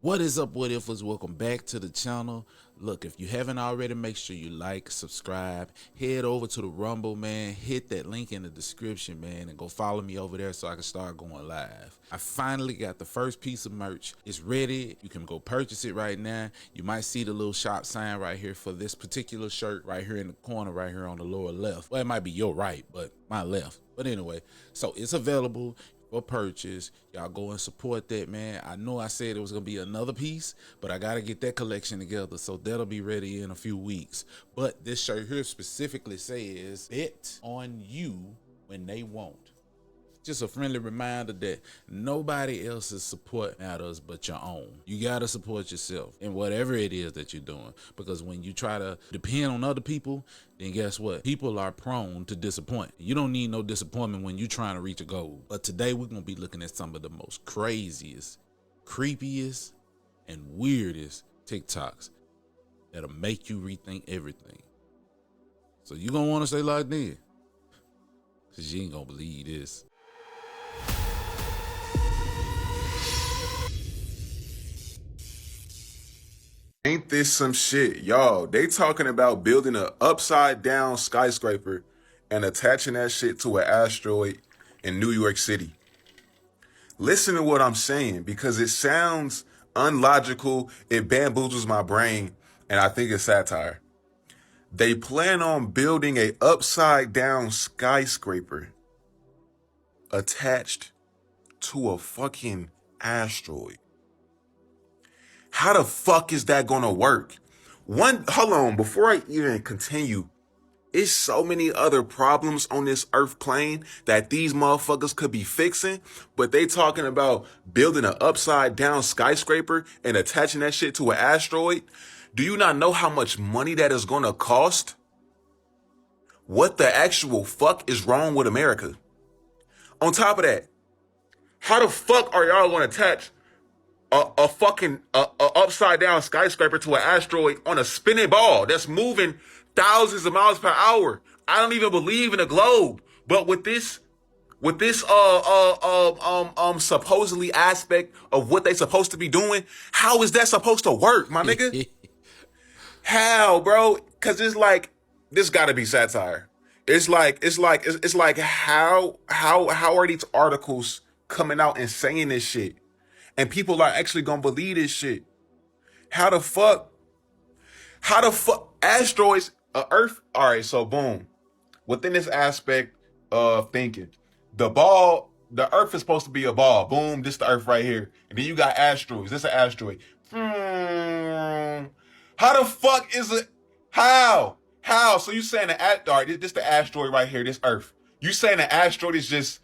What is up, what ifers? Welcome back to the channel. Look, if you haven't already, make sure you like, subscribe, head over to the Rumble, man. Hit that link in the description, man, and go follow me over there so I can start going live. I finally got the first piece of merch. It's ready. You can go purchase it right now. You might see the little shop sign right here for this particular shirt right here in the corner, right here on the lower left. Well, it might be your right, but my left. But anyway, so it's available for purchase. Y'all go and support that, man. I know I said it was gonna be another piece, but I gotta get that collection together, so that'll be ready in a few weeks. But this shirt here specifically says bet on you when they won't. Just a friendly reminder that nobody else's support matters but your own. You gotta support yourself in whatever it is that you're doing, because when you try to depend on other people, then guess what? People are prone to disappoint. You don't need no disappointment when you're trying to reach a goal. But today we're gonna be looking at some of the most craziest, creepiest, and weirdest TikToks that'll make you rethink everything. So you're gonna wanna stay locked in, because you ain't gonna believe this. Ain't this some shit? Y'all, they talking about building an upside down skyscraper and attaching that shit to an asteroid in New York City. Listen to what I'm saying, because it sounds unlogical, it bamboozles my brain, and I think it's satire. They plan on building a upside down skyscraper attached to a fucking asteroid. How the fuck is that gonna work? Hold on, before I even continue, it's so many other problems on this earth plane that these motherfuckers could be fixing, but they talking about building an upside down skyscraper and attaching that shit to an asteroid. Do you not know how much money that is gonna cost? What the actual fuck is wrong with America? On top of that, how the fuck are y'all gonna attach a fucking upside down skyscraper to an asteroid on a spinning ball that's moving thousands of miles per hour? I don't even believe in a globe, but with this supposedly aspect of what they supposed to be doing, how is that supposed to work, my nigga? How, bro? Cause it's like, this gotta be satire. It's like how are these articles coming out and saying this shit? And people are actually gonna believe this shit. How the fuck asteroids, Earth? All right, so boom. Within this aspect of thinking, the Earth is supposed to be a ball. Boom, this the Earth right here. And then you got asteroids. This is an asteroid. How the fuck is it? How? So you saying this the asteroid right here, this Earth. You saying the asteroid is just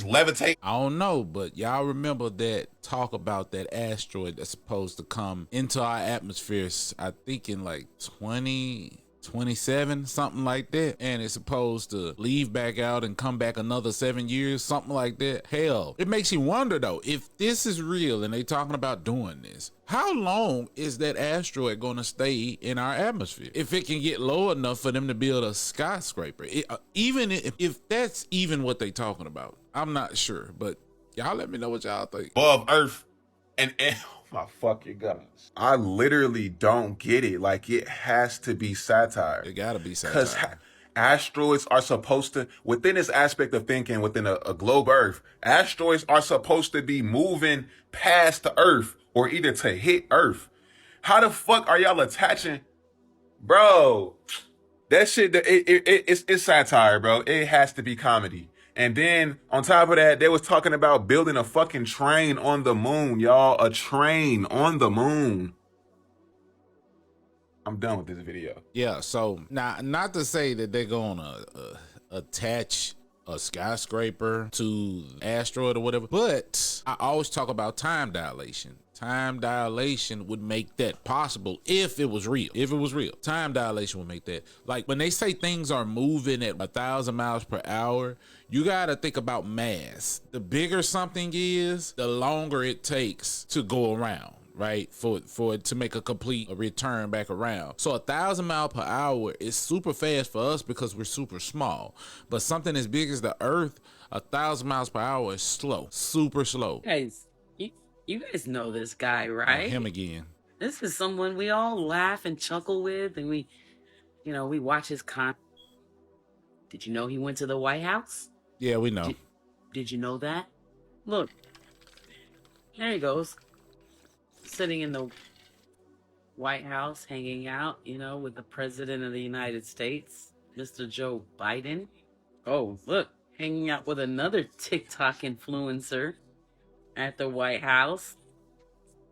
levitate? I don't know, but y'all remember that talk about that asteroid that's supposed to come into our atmosphere, I think in like 2027, something like that, and it's supposed to leave back out and come back another 7 years, something like that. Hell, it makes you wonder though, if this is real and they talking about doing this, how long is that asteroid going to stay in our atmosphere if it can get low enough for them to build a skyscraper? Even if that's even what they talking about, I'm not sure, but y'all let me know what y'all think. Above Earth and oh my fucking goodness, I literally don't get it. Like, it has to be satire. It gotta be satire. Because asteroids are supposed to, within this aspect of thinking, within a globe Earth, asteroids are supposed to be moving past the Earth or either to hit Earth. How the fuck are y'all attaching, bro? That shit, it's satire, bro. It has to be comedy. And then on top of that, they was talking about building a fucking train on the moon, y'all. A train on the moon. I'm done with this video. Yeah, so now, not to say that they're gonna attach a skyscraper to asteroid or whatever, but I always talk about time dilation. Time dilation would make that possible if it was real. If it was real, time dilation would make that. Like when they say things are moving at 1,000 miles per hour, you gotta think about mass. The bigger something is, the longer it takes to go around, right? For it to make a complete return back around. So 1,000 miles per hour is super fast for us because we're super small. But something as big as the Earth, 1,000 miles per hour is slow, super slow. Guys, You guys know this guy, Oh, right? him again. This is someone we all laugh and chuckle with, and we watch his Did you know he went to the White House? Yeah, we know. Did you know that? Look, there he goes, sitting in the White House, hanging out, with the President of the United States, Mr. Joe Biden. Oh, look, hanging out with another TikTok influencer at the White House.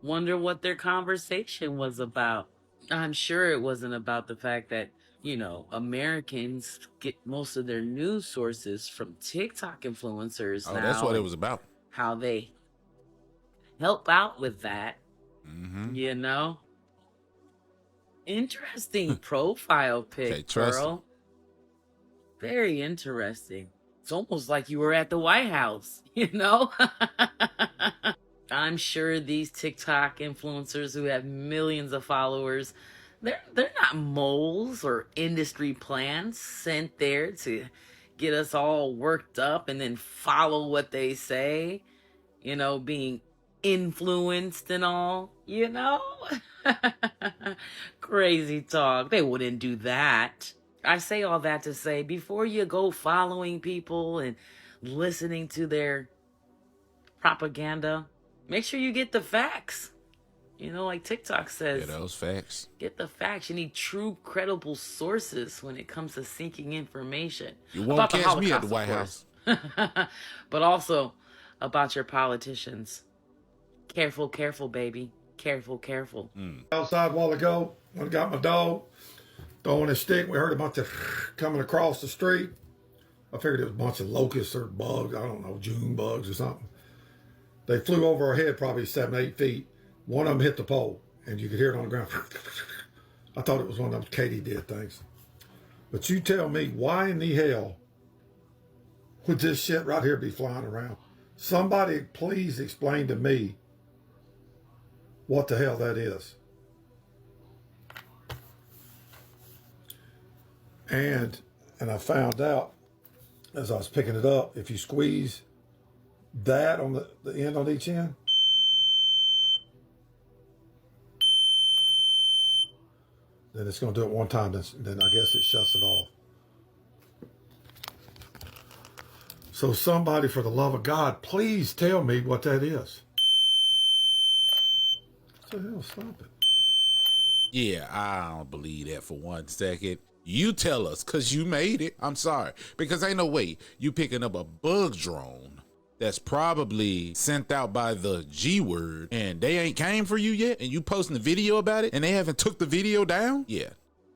Wonder what their conversation was about. I'm sure it wasn't about the fact that, Americans get most of their news sources from TikTok influencers Oh, now. that's what it was about. How they help out with that, Mm-hmm. Interesting profile pic, Okay, trust Pearl. Very interesting. It's almost like you were at the White House, I'm sure these TikTok influencers who have millions of followers, they're not moles or industry plants sent there to get us all worked up and then follow what they say, being influenced and all, Crazy talk. They wouldn't do that. I say all that to say, before you go following people and listening to their propaganda, make sure you get the facts. Like TikTok says, Yeah, those facts. Get the facts. You need true, credible sources when it comes to seeking information. You won't about the catch me at Holocaust, the White of House. course. But also about your politicians. Careful, careful, baby. Careful, careful. Outside a while ago, when I got my dog throwing his stick, we heard a bunch of coming across the street. I figured it was a bunch of locusts or bugs, I don't know, June bugs or something. They flew over our head probably 7, 8 feet. One of them hit the pole, and you could hear it on the ground. I thought it was one of those katydid things. But you tell me, why in the hell would this shit right here be flying around? Somebody please explain to me what the hell that is. And I found out as I was picking it up, if you squeeze that on the end on each end, then it's going to do it one time, then I guess it shuts it off. So somebody, for the love of God, please tell me what that is. What the hell? Stop it. Yeah, I don't believe that for 1 second. You tell us, because you made it. I'm sorry. Because ain't no way you picking up a bug drone that's probably sent out by the G word and they ain't came for you yet, and you posting the video about it and they haven't took the video down? Yeah.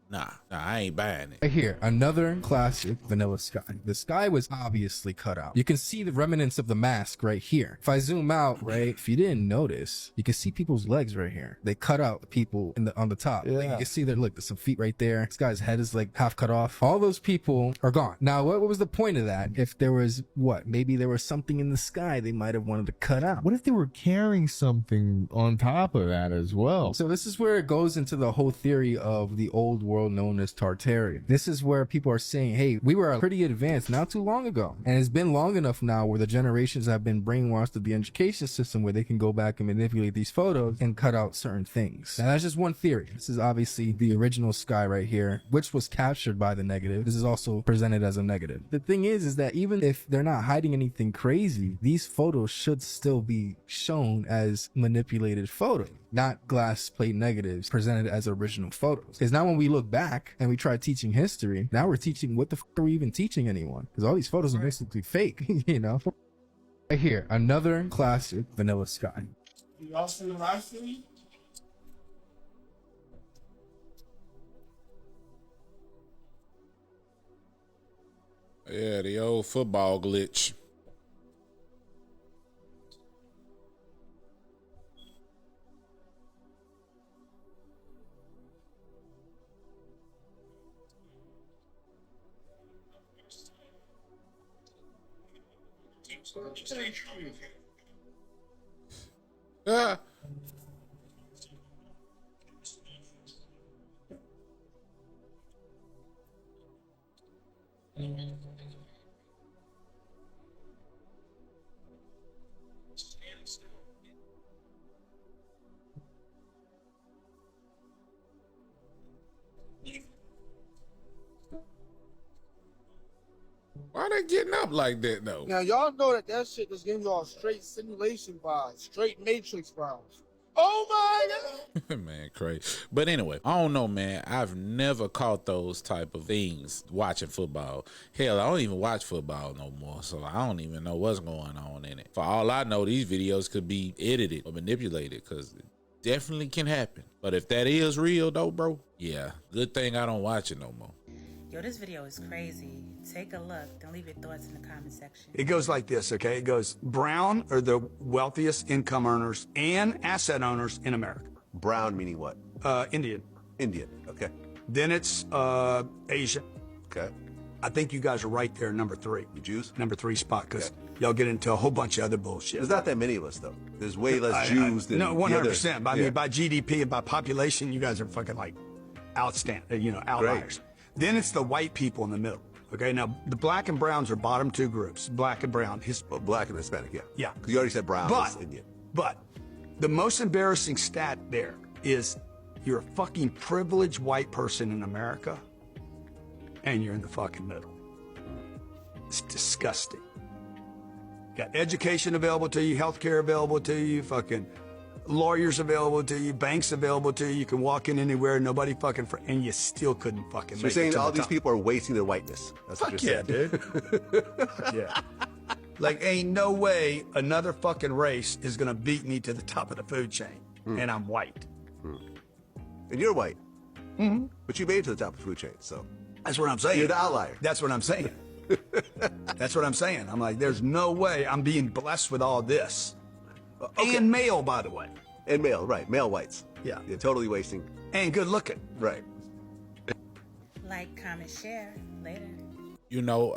Nah, I ain't buying it. Right here, another classic vanilla sky. The sky was obviously cut out. You can see the remnants of the mask right here. If I zoom out, right, if you didn't notice, you can see people's legs right here. They cut out the people on the top. Yeah. Like, you can see there, look, there's some feet right there. This guy's head is like half cut off. All those people are gone. Now, what was the point of that? If there was, maybe there was something in the sky they might have wanted to cut out. What if they were carrying something on top of that as well? So this is where it goes into the whole theory of the old world known as Tartaria. This is where people are saying, hey, we were pretty advanced not too long ago. And it's been long enough now where the generations have been brainwashed of the education system where they can go back and manipulate these photos and cut out certain things. Now that's just one theory. This is obviously the original sky right here, which was captured by the negative. This is also presented as a negative. The thing is that even if they're not hiding anything crazy, these photos should still be shown as manipulated photos, not glass plate negatives presented as original photos. Because now when we look back and we try teaching history, now we're teaching, what the f are we even teaching anyone? Because all these photos are basically fake, Right here, another classic vanilla sky. You all see the live stream? Yeah, the old football glitch. Ah. not getting up like that though. Now y'all know that shit is giving y'all straight simulation vibes, straight Matrix vibes. Oh my God. Man, crazy. But anyway, I don't know, man. I've never caught those type of things watching football. Hell, I don't even watch football no more, so I don't even know what's going on in it. For all I know, these videos could be edited or manipulated, because it definitely can happen. But if that is real though, bro, yeah, good thing I don't watch it no more. Yo, this video is crazy. Take a look. Then leave your thoughts in the comment section. It goes like this, okay? It goes, brown are the wealthiest income earners and asset owners in America. Brown meaning what? Indian. Indian. Okay. Then it's Asian. Okay. I think you guys are right there, number 3. You Jews? Number 3 spot, because y'all get into a whole bunch of other bullshit. There's not that many of us, though. There's way less Jews than no, 100%. I yeah. mean, by GDP and by population, you guys are fucking like outstanding, outliers. Great. Then it's the white people in the middle. Okay, now the black and browns are bottom 2 groups, black and brown. Well, black and Hispanic, yeah. Yeah. Because you already said brown is Indian. But the most embarrassing stat there is you're a fucking privileged white person in America, and you're in the fucking middle. It's disgusting. Got education available to you, healthcare available to you, fucking lawyers available to you, banks available to you. You can walk in anywhere, nobody fucking, and you still couldn't fucking So make you're it saying to all the these top. people are wasting their whiteness. That's what Fuck you're yeah, saying. dude. Yeah. Like, ain't no way another fucking race is gonna beat me to the top of the food chain, and I'm white. And you're white. Mm-hmm. But you made it to the top of the food chain, so. That's what I'm saying. You're the outlier. That's what I'm saying. That's what I'm saying. I'm like, there's no way I'm being blessed with all this. Okay. And male, by the way. And male, right. Male whites. Yeah. You're totally wasting. And good looking. Right. Like, comment, share. Later. You know,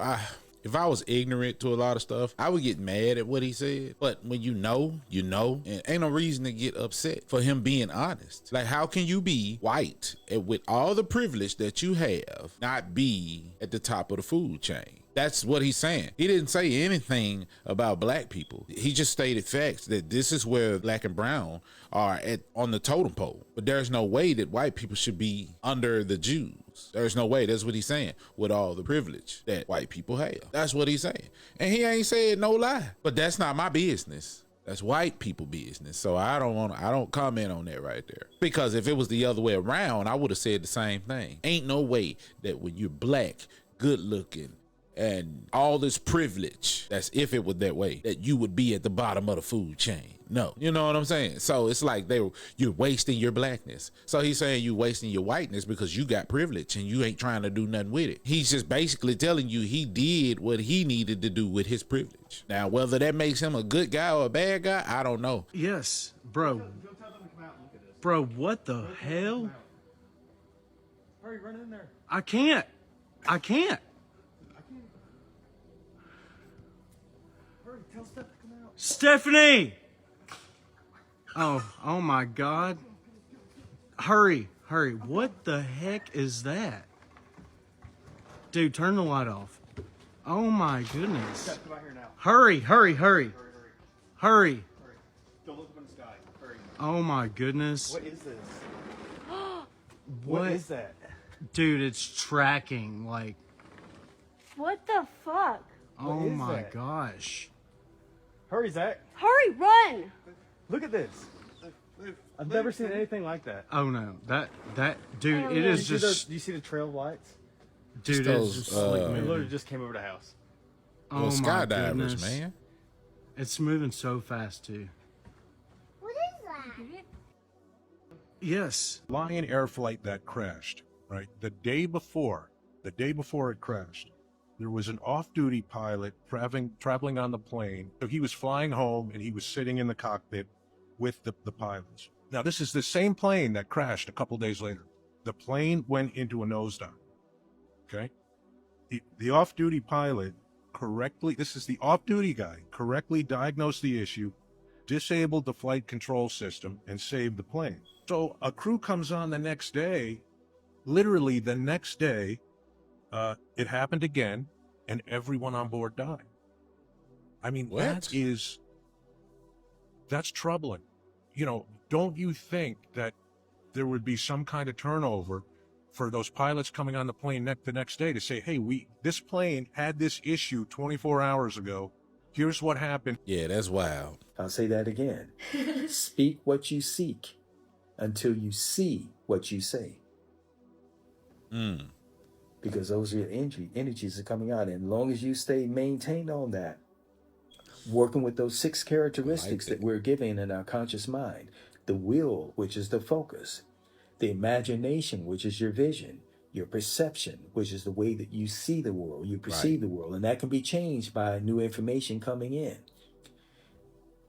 if I was ignorant to a lot of stuff, I would get mad at what he said. But when you know, and ain't no reason to get upset for him being honest. Like, how can you be white and with all the privilege that you have, not be at the top of the food chain? That's what he's saying. He didn't say anything about black people. He just stated facts that this is where black and brown are on the totem pole. But there's no way that white people should be under the Jews. There's no way. That's what he's saying, with all the privilege that white people have. That's what he's saying. And he ain't said no lie. But that's not my business. That's white people business. So I don't comment on that right there. Because if it was the other way around, I would have said the same thing. Ain't no way that when you're black, good looking, and all this privilege, that's if it was that way, that you would be at the bottom of the food chain. No, you know what I'm saying? So it's like you're wasting your blackness. So he's saying you wasting your whiteness because you got privilege and you ain't trying to do nothing with it. He's just basically telling you he did what he needed to do with his privilege. Now, whether that makes him a good guy or a bad guy, I don't know. Yes, bro. Bro, what the hell? Hurry, run in there. I can't. Hurry, tell Steph to come out. Stephanie! Oh my God. Hurry. What the heck is that? Dude, turn the light off. Oh my goodness. Steph, come out here now. Hurry. Don't look up in the sky. Hurry. Oh my goodness. What is this? What is that? Dude, it's tracking like, What the fuck? oh is my that? gosh. Hurry, Zach. Hurry, run! Look at this. I've never seen anything like that. Oh no. That dude, Oh, it no. is just Do you see the trail of lights? dude, it's those, just like It moving. literally just came over the house. Oh Well, my skydivers, goodness. man. It's moving so fast too. What is that? Yes. Lion Air flight that crashed, right? The day before it crashed, there was an off-duty pilot traveling on the plane. So he was flying home and he was sitting in the cockpit with the pilots. Now, this is the same plane that crashed a couple days later. The plane went into a nosedive, okay? The off-duty pilot this is the off-duty guy, correctly diagnosed the issue, disabled the flight control system, and saved the plane. So a crew comes on the next day, literally the next day, it happened again, and everyone on board died. I mean, What? that's troubling. You know, don't you think that there would be some kind of turnover for those pilots coming on the plane the next day to say, hey, this plane had this issue 24 hours ago. Here's what happened. Yeah, that's wild. I'll say that again. Speak what you seek until you see what you say. Because those are your energies are coming out. And as long as you stay maintained on that, working with those 6 characteristics that we're given in our conscious mind, the will, which is the focus, the imagination, which is your vision, your perception, which is the way that you see the world, you perceive the world, and that can be changed by new information coming in.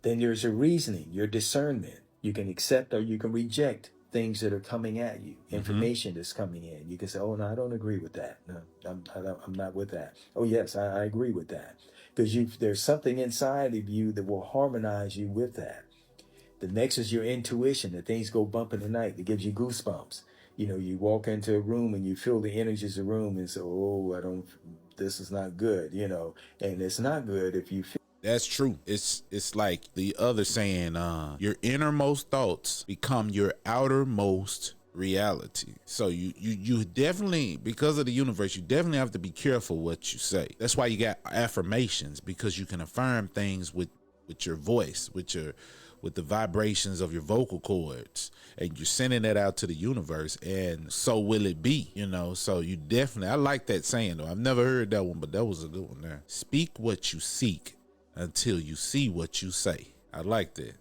Then there's your reasoning, your discernment. You can accept or you can reject things that are coming at you, information that's coming in. You can say, oh, no, I don't agree with that. No, I'm not with that. Oh, yes, I agree with that. Because there's something inside of you that will harmonize you with that. The next is your intuition, that things go bump in the night, that gives you goosebumps. You know, you walk into a room and you feel the energies of the room and say, oh, this is not good, you know. And it's not good if you feel. That's true. It's like the other saying, your innermost thoughts become your outermost reality. So you definitely, because of the universe, you definitely have to be careful what you say. That's why you got affirmations, because you can affirm things with your voice, with the vibrations of your vocal cords, and you're sending that out to the universe, and so will it be, you know. So you definitely, I like that saying though. I've never heard that one, but that was a good one there. Speak what you seek until you see what you say. I like that.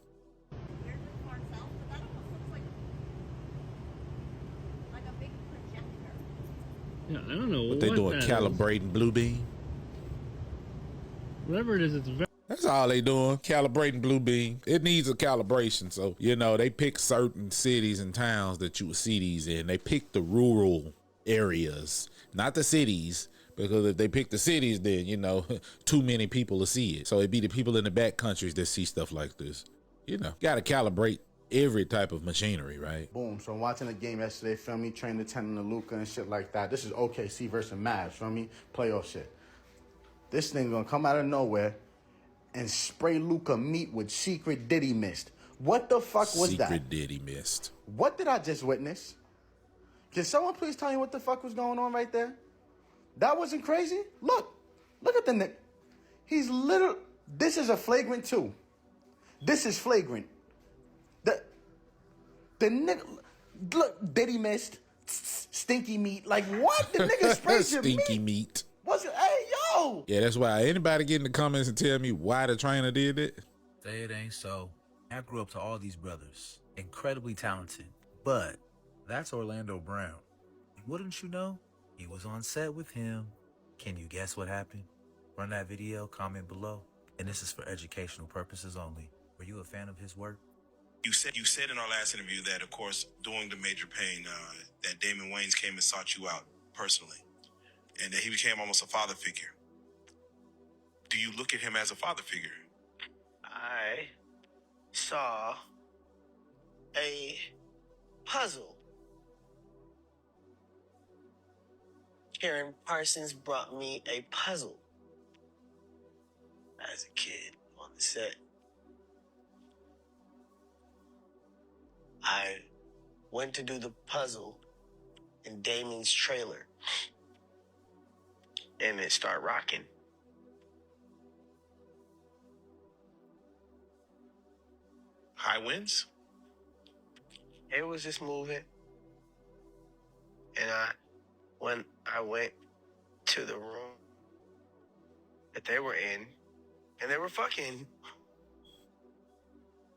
Yeah, I don't know what they doing, calibrating blue beam. Whatever it is, it's very. That's all they doing, calibrating blue beam. It needs a calibration. So, you know, they pick certain cities and towns that you would see these in. They pick the rural areas, not the cities, because if they pick the cities, then, you know, too many people will see it. So it'd be the people in the back countries that see stuff like this. You know, got to calibrate every type of machinery, right? Boom. So I'm watching the game yesterday, feel me, training attending to Luka and shit like that. This is OKC versus Mavs, feel me, playoff shit. This thing gonna come out of nowhere and spray Luka meat with secret Diddy mist. What the fuck was that? Secret Diddy mist. What did I just witness? Can someone please tell me what the fuck was going on right there? That wasn't crazy? Look at the Nick. He's literally, this is a flagrant 2. This is flagrant. The nigga, look, Diddy mist, stinky meat. Like what? The nigga sprayed your stinky meat. What's it? Hey, yo. Yeah, that's why. Anybody get in the comments and tell me why the trainer did it? Say it ain't so. I grew up to all these brothers, incredibly talented, but that's Orlando Brown. Wouldn't you know? He was on set with him. Can you guess what happened? Run that video, comment below. And this is for educational purposes only. Were you a fan of his work? You said in our last interview that, of course, during the Major Pain, that Damon Wayans came and sought you out personally, and that he became almost a father figure. Do you look at him as a father figure? I saw a puzzle. Karen Parsons brought me a puzzle as a kid on the set. I went to do the puzzle in Damon's trailer, and it started rocking. High winds? It was just moving. And when I went to the room that they were in, and they were fucking,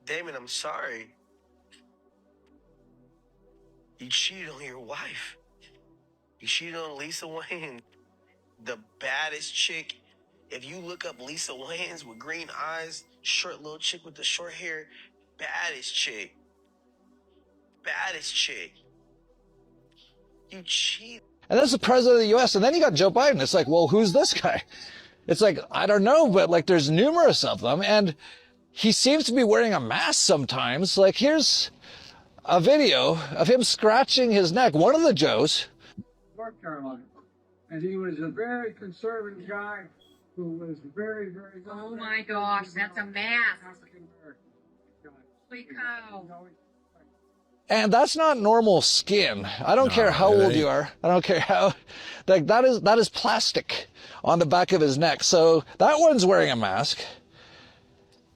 Damon, I'm sorry. You cheated on your wife. You cheated on Lisa Wayne, the baddest chick. If you look up Lisa Wayans with green eyes, short little chick with the short hair, baddest chick. Baddest chick. You cheated. And that's the president of the U.S. And then you got Joe Biden. It's like, well, who's this guy? It's like, I don't know, but like there's numerous of them. And he seems to be wearing a mask sometimes. Like here's a video of him scratching his neck. One of the Joes. North Carolina. And he was a very conservative guy who was very, very... Oh my gosh, that's a mask. Holy cow. And that's not normal skin. I don't care how old you are. I don't care how, like that is plastic on the back of his neck. So that one's wearing a mask.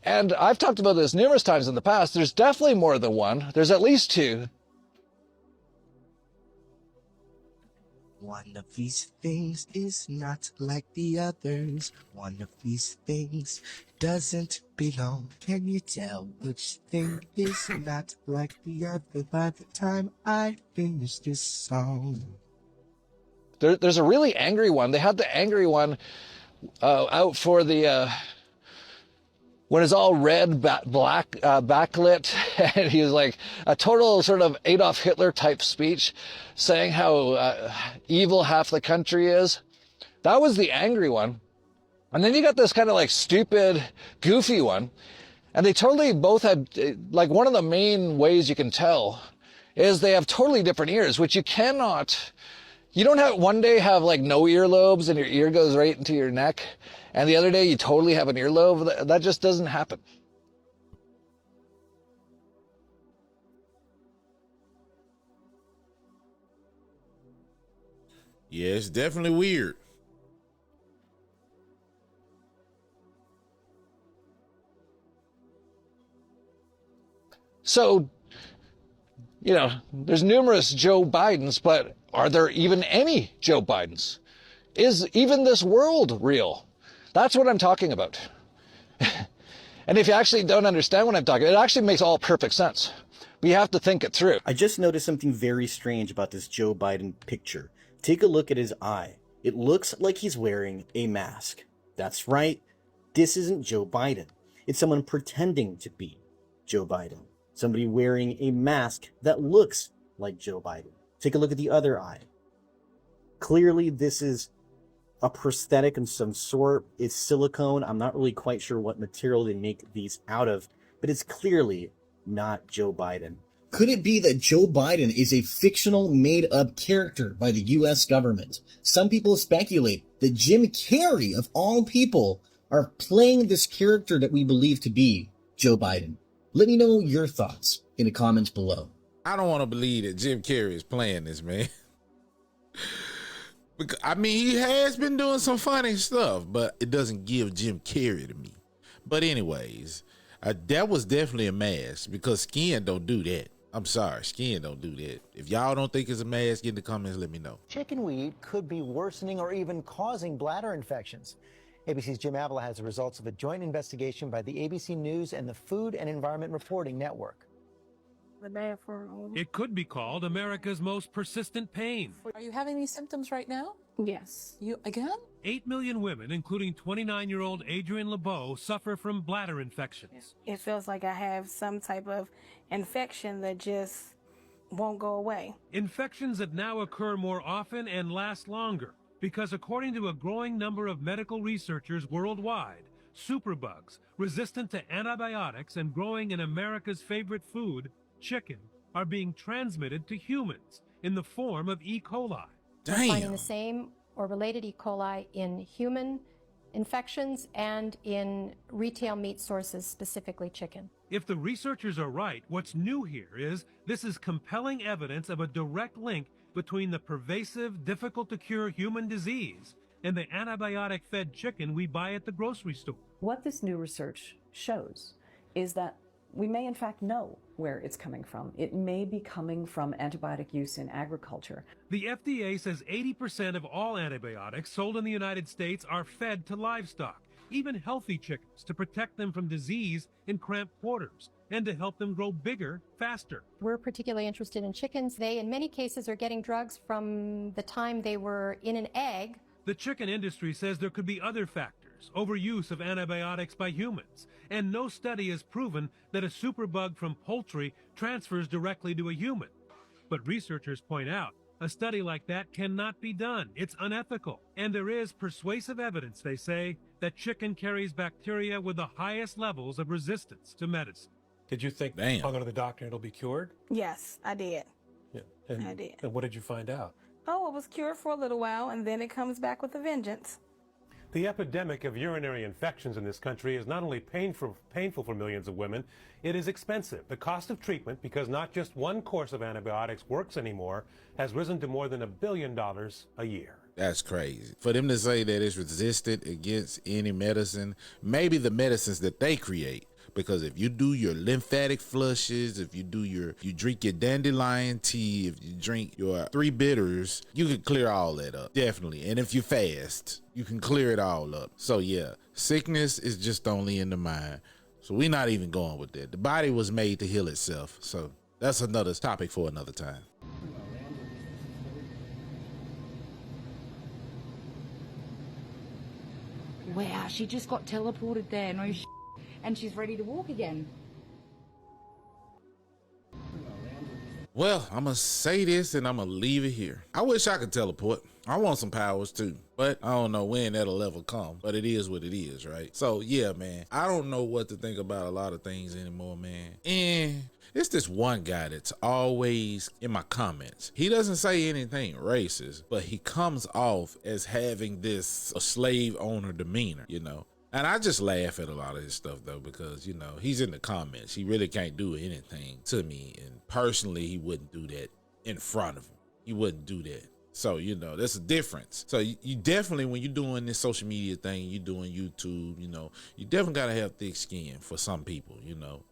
And I've talked about this numerous times in the past. There's definitely more than one. There's at least two. One of these things is not like the others. One of these things doesn't belong. Can you tell which thing is not like the other by the time I finish this song? There's a really angry one. They had the angry one out for the when it's all red, black, backlit, and he was like a total sort of Adolf Hitler type speech saying how evil half the country is. That was the angry one. And then you got this kind of like stupid, goofy one. And they totally both had, like one of the main ways you can tell is they have totally different ears, which you cannot, you don't have, one day have like no earlobes and your ear goes right into your neck. And the other day you totally have an earlobe. That just doesn't happen. Yeah, it's definitely weird. So, you know, there's numerous Joe Bidens, but are there even any Joe Bidens? Is even this world real? That's what I'm talking about. And if you actually don't understand what I'm talking about, it actually makes all perfect sense. But you have to think it through. I just noticed something very strange about this Joe Biden picture. Take a look at his eye. It looks like he's wearing a mask. That's right. This isn't Joe Biden. It's someone pretending to be Joe Biden. Somebody wearing a mask that looks like Joe Biden. Take a look at the other eye. Clearly, this is a prosthetic of some sort. It's silicone. I'm not really quite sure what material they make these out of, but it's clearly not Joe Biden. Could it be that Joe Biden is a fictional, made-up character by the U.S. government? Some people speculate that Jim Carrey, of all people, are playing this character that we believe to be Joe Biden. Let me know your thoughts in the comments below. I don't want to believe that Jim Carrey is playing this, man. Because, I mean, he has been doing some funny stuff, but it doesn't give Jim Carrey to me. But anyways, that was definitely a mask because skin don't do that. I'm sorry, skin don't do that. If y'all don't think it's a mask, get in the comments, let me know. Chicken we eat could be worsening or even causing bladder infections. ABC's Jim Avila has the results of a joint investigation by the ABC News and the Food and Environment Reporting Network. It could be called America's most persistent pain. Are you having these symptoms right now? Yes. You again? 8 million women, including 29-year-old Adrienne LeBeau, suffer from bladder infections. It feels like I have some type of infection that just won't go away. Infections that now occur more often and last longer because, according to a growing number of medical researchers worldwide, superbugs resistant to antibiotics and growing in America's favorite food, chicken, are being transmitted to humans in the form of E. coli. We're finding the same or related E. coli in human infections and in retail meat sources, specifically chicken. If the researchers are right, what's new here is this is compelling evidence of a direct link between the pervasive, difficult-to-cure human disease and the antibiotic-fed chicken we buy at the grocery store. What this new research shows is that we may in fact know where it's coming from. It may be coming from antibiotic use in agriculture. The FDA says 80% of all antibiotics sold in the United States are fed to livestock, even healthy chickens, to protect them from disease in cramped quarters and to help them grow bigger, faster. We're particularly interested in chickens. They, in many cases, are getting drugs from the time they were in an egg. The chicken industry says there could be other factors, overuse of antibiotics by humans, and no study has proven that a superbug from poultry transfers directly to a human. But researchers point out a study like that cannot be done. It's unethical. And there is persuasive evidence, they say, that chicken carries bacteria with the highest levels of resistance to medicine. Did you think, I'll go to the doctor and it'll be cured? Yes, I did. Yeah. I did. And what did you find out? Oh, it was cured for a little while, and then it comes back with a vengeance. The epidemic of urinary infections in this country is not only painful for millions of women, it is expensive. The cost of treatment, because not just one course of antibiotics works anymore, has risen to more than $1 billion a year. That's crazy. For them to say that it's resistant against any medicine, maybe the medicines that they create. Because if you do your lymphatic flushes, if you drink your dandelion tea, if you drink your 3 bitters, you can clear all that up, definitely. And if you fast, you can clear it all up. So yeah, sickness is just only in the mind. So we're not even going with that. The body was made to heal itself. So that's another topic for another time. Wow, she just got teleported there, no sh**, and she's ready to walk again. Well, I'm going to say this and I'm going to leave it here. I wish I could teleport. I want some powers too, but I don't know when that'll ever come, but it is what it is, right? So yeah, man, I don't know what to think about a lot of things anymore, man. And it's this one guy that's always in my comments. He doesn't say anything racist, but he comes off as having this slave owner demeanor, you know? And I just laugh at a lot of his stuff though, because, you know, he's in the comments. He really can't do anything to me. And personally, he wouldn't do that in front of him. He wouldn't do that. So, you know, there's a difference. So you definitely, when you're doing this social media thing, you're doing YouTube, you know, you definitely got to have thick skin for some people, you know.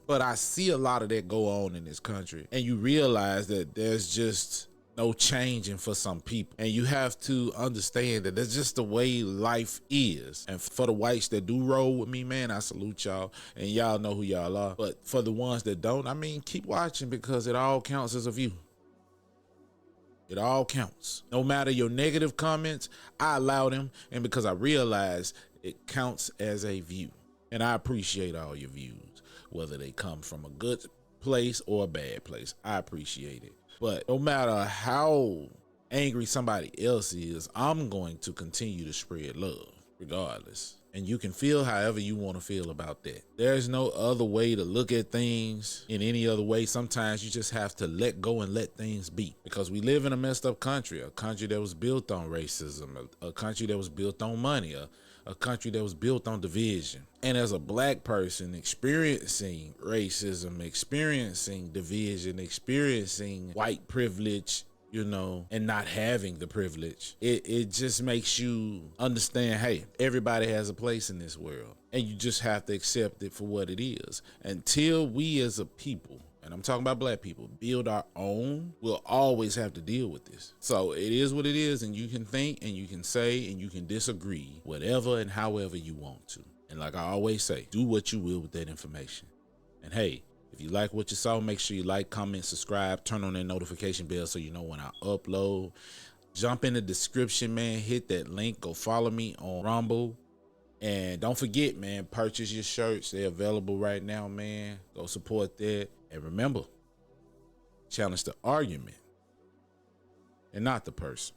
But I see a lot of that go on in this country. And you realize that there's just no changing for some people. And you have to understand that that's just the way life is. And for the whites that do roll with me, man, I salute y'all. And y'all know who y'all are. But for the ones that don't, I mean, keep watching, because it all counts as a view. It all counts. No matter your negative comments, I allow them. And because I realize it counts as a view. And I appreciate all your views, whether they come from a good place or a bad place. I appreciate it. But no matter how angry somebody else is, I'm going to continue to spread love regardless. And you can feel however you want to feel about that. There's no other way to look at things in any other way. Sometimes you just have to let go and let things be, because we live in a messed up country, a country that was built on racism, a country that was built on money, a country that was built on division. And as a black person experiencing racism, experiencing division, experiencing white privilege, you know, and not having the privilege, it just makes you understand, hey, everybody has a place in this world, and you just have to accept it for what it is. Until we as a people, and I'm talking about black people, build our own, we'll always have to deal with this. So it is what it is, and you can think and you can say and you can disagree whatever and however you want to. And like I always say, do what you will with that information. And hey, if you like what you saw, make sure you like, comment, subscribe, turn on that notification bell so you know when I upload. Jump in the description, man. Hit that link. Go follow me on Rumble. And don't forget, man, purchase your shirts. They're available right now, man. Go support that. And remember, challenge the argument and not the person.